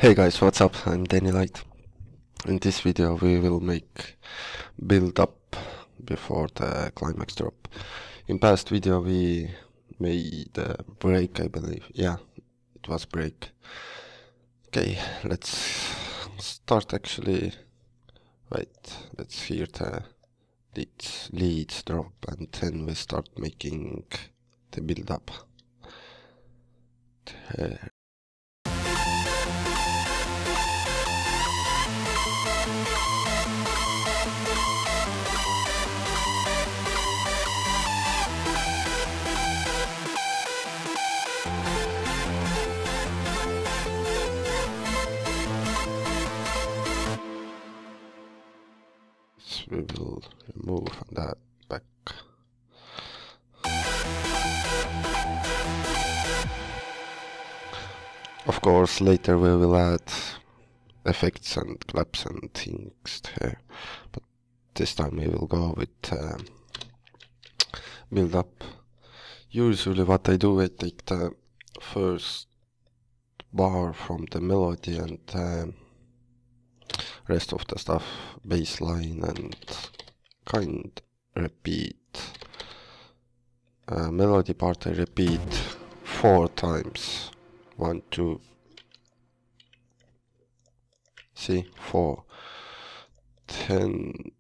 Hey guys, what's up? I'm Danny Light. In this video we will make build up before the climax drop. In past video we made a break, I believe. Yeah, it was break. Okay, let's start actually. Wait, let's hear the leads drop and then we start making the build up. We will remove that back. Of course, later we will add effects and claps and things here, but this time we will go with build up. Usually what I do, I take the first bar from the melody and rest of the stuff, bass line, and kind repeat. Melody part I repeat 4 times. 1, 2, see, 4. Then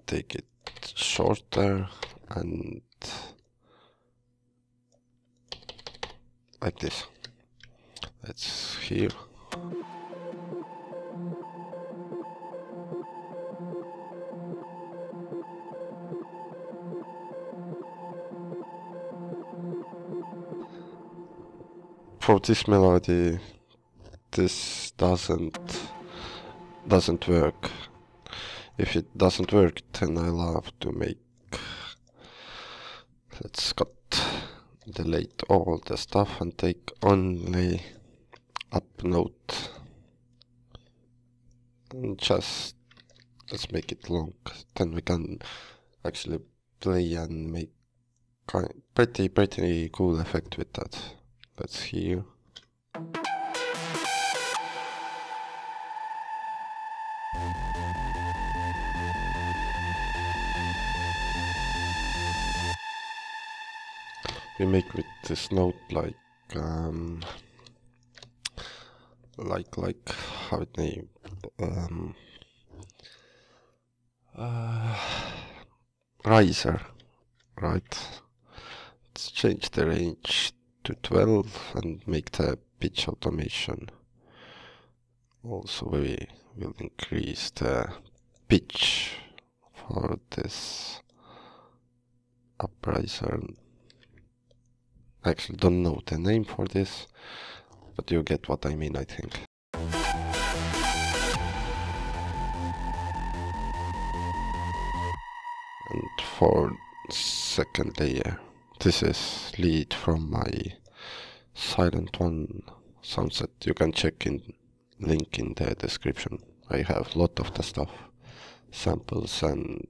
take it shorter and like this. Let's hear. For this melody, this doesn't work. If it doesn't work, then I'll have to make. Let's delete all the stuff and take only up note. And just let's make it long. Then we can actually play and make pretty cool effect with that. Let's hear. We make with this note like how it name riser, right? Let's change the range to 12 and make the pitch automation. Also we will increase the pitch for this upriser. Actually don't know the name for this, but you get what I mean, I think. And for second layer, this is lead from my silent one soundset. You can check in link in the description. I have a lot of the stuff, samples and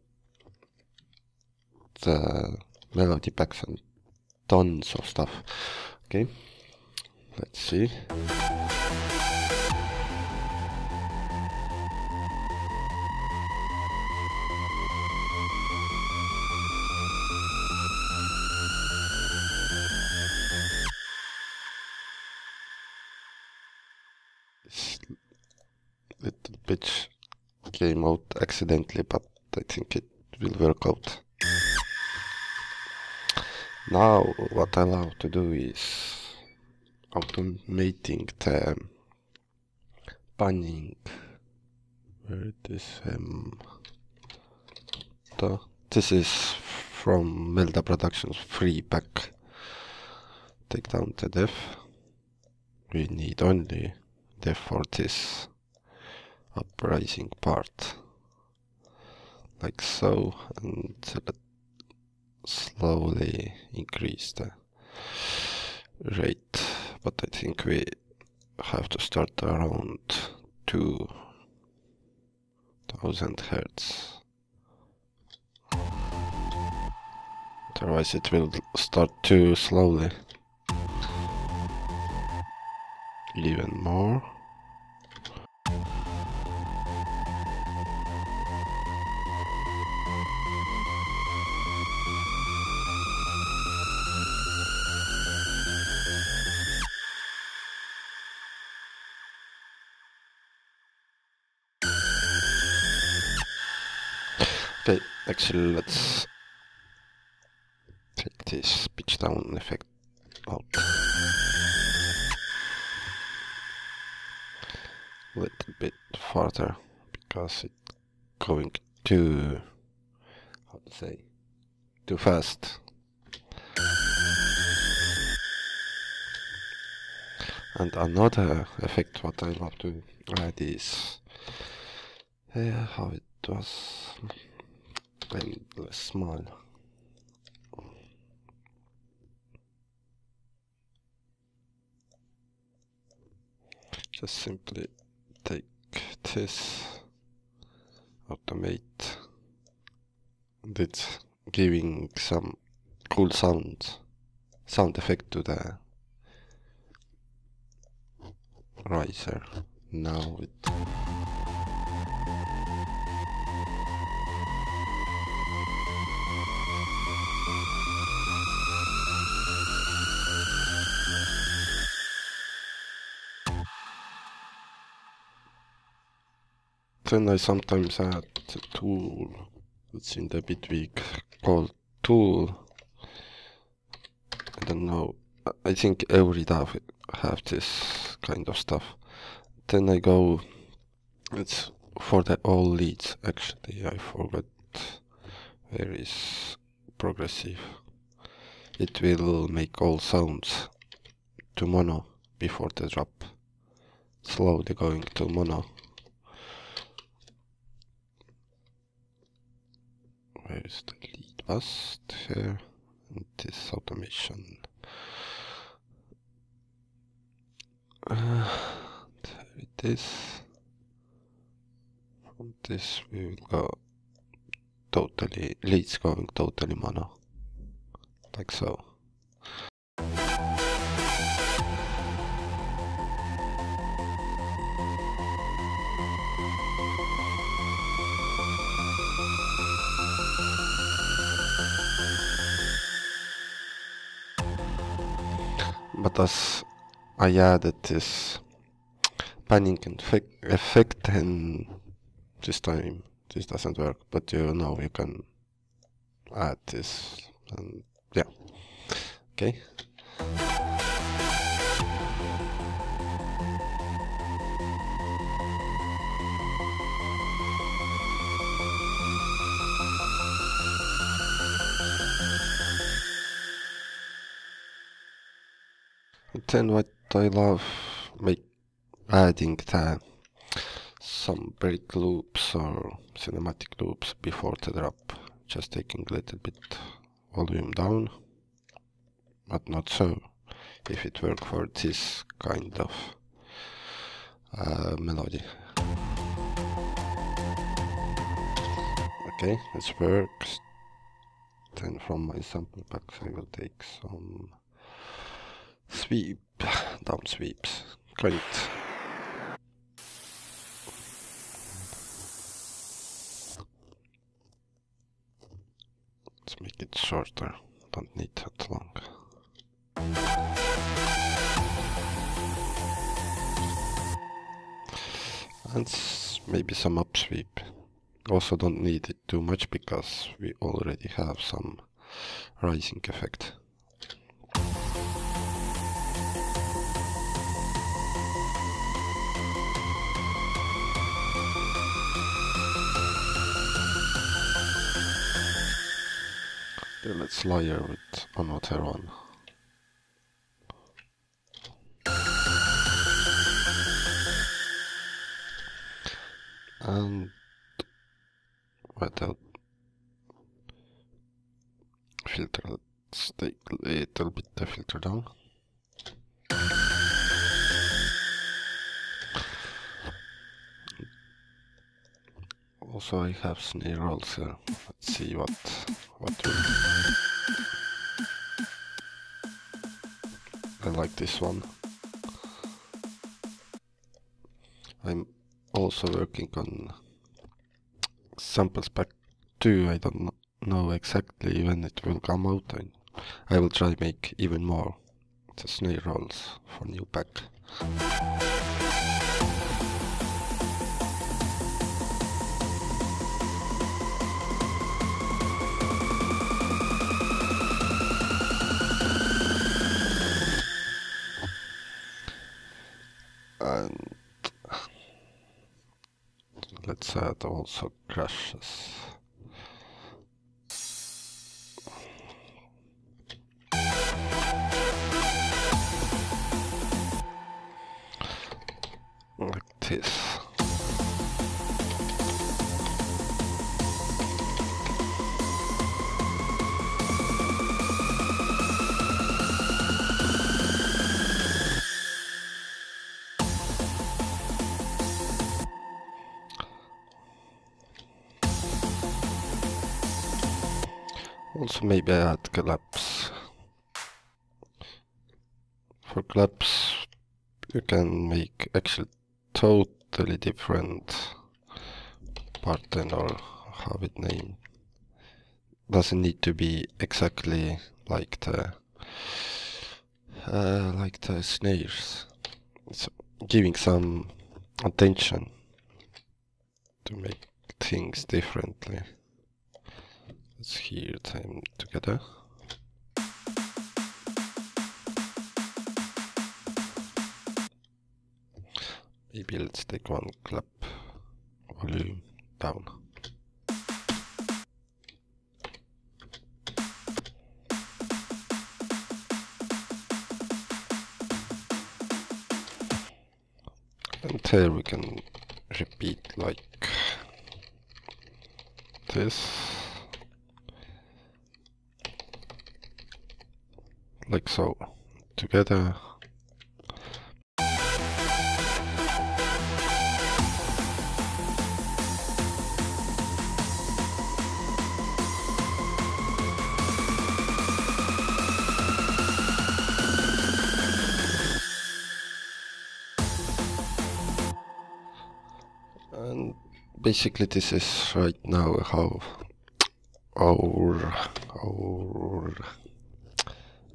the melody packs and tons of stuff. Okay, let's see. This little pitch came out accidentally, but I think it will work out. Now what I love to do is automating the panning. Where it is this is from Melda Productions free pack. Take down the def. We need only def for this uprising part, like so, and slowly increase the rate, but I think we have to start around 2000 Hertz. Otherwise it will start too slowly. Even more. Actually, let's take this pitch down effect out a little bit farther because it's going too, how to say, too fast. And another effect what I love to add is how it was endless smile. Just simply take this, automate, and it's giving some cool sound effect to the riser. Now it then I sometimes add a tool that's in the Bitwig called tool. I don't know, I think every DAW have this kind of stuff. Then I go, it's for the all leads actually, I forgot where is progressive. It will make all sounds to mono before the drop, slowly going to mono. Where is the lead bus? Here, and this automation. There it is. From this we will go totally, leads going totally mono, like so. But as I added this panning effect, and this time this doesn't work, but you know you can add this, and yeah, okay. And then what I love adding some break loops or cinematic loops before the drop, just taking a little bit volume down, but not so, if it works for this kind of melody. Okay, this works. Then from my sample packs I will take some down sweeps. Great. Let's make it shorter, don't need that long. And maybe some upsweep. Also don't need it too much because we already have some rising effect. Then let's layer with another one. And without filter, let's take a little bit the filter down. Also I have snare rolls here. Let's see what will. I like this one. I'm also working on samples pack 2. I don't know exactly when it will come out. I will try to make even more the snare rolls for new pack. let's add also crashes. Like this. Also maybe add collapse. For collapse you can make actually totally different pattern or have it named. Doesn't need to be exactly like the snares. It's giving some attention to make things differently. Let's hear them together. Maybe let's take one clap volume down. And here we can repeat like this. Like so, together. And basically this is right now how our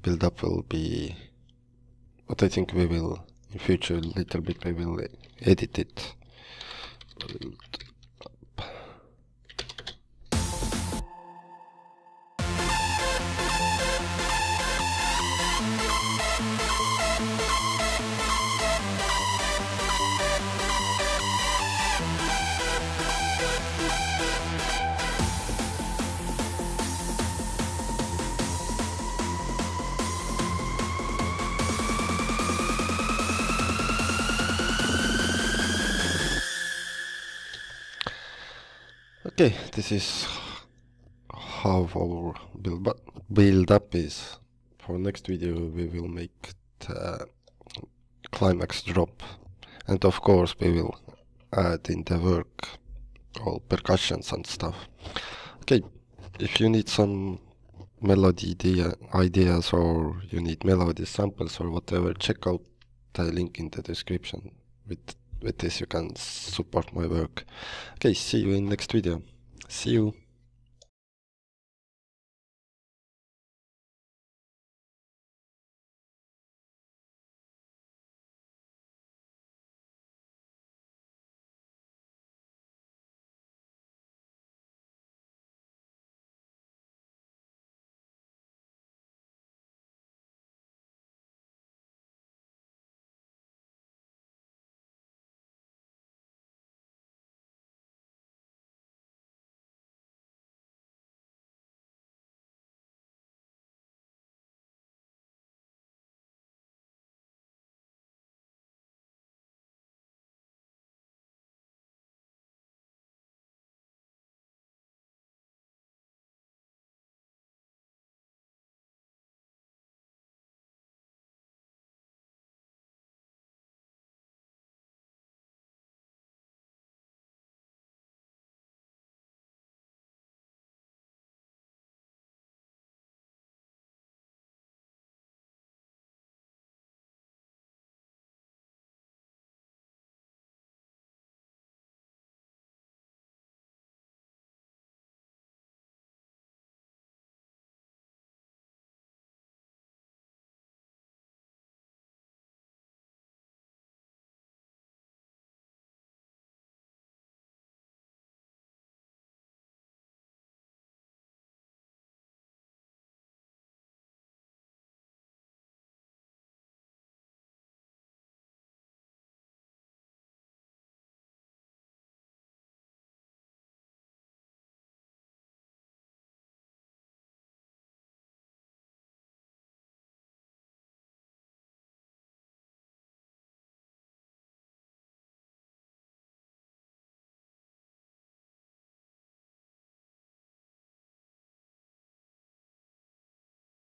build-up will be. But I think we will in future a little bit we will edit it. Okay, this is how our build-up is. For next video we will make the climax drop, and of course we will add in the work all percussions and stuff. Okay, if you need some melody ideas or you need melody samples or whatever, check out the link in the description. With this you can support my work. Okay, see you in next video. See you.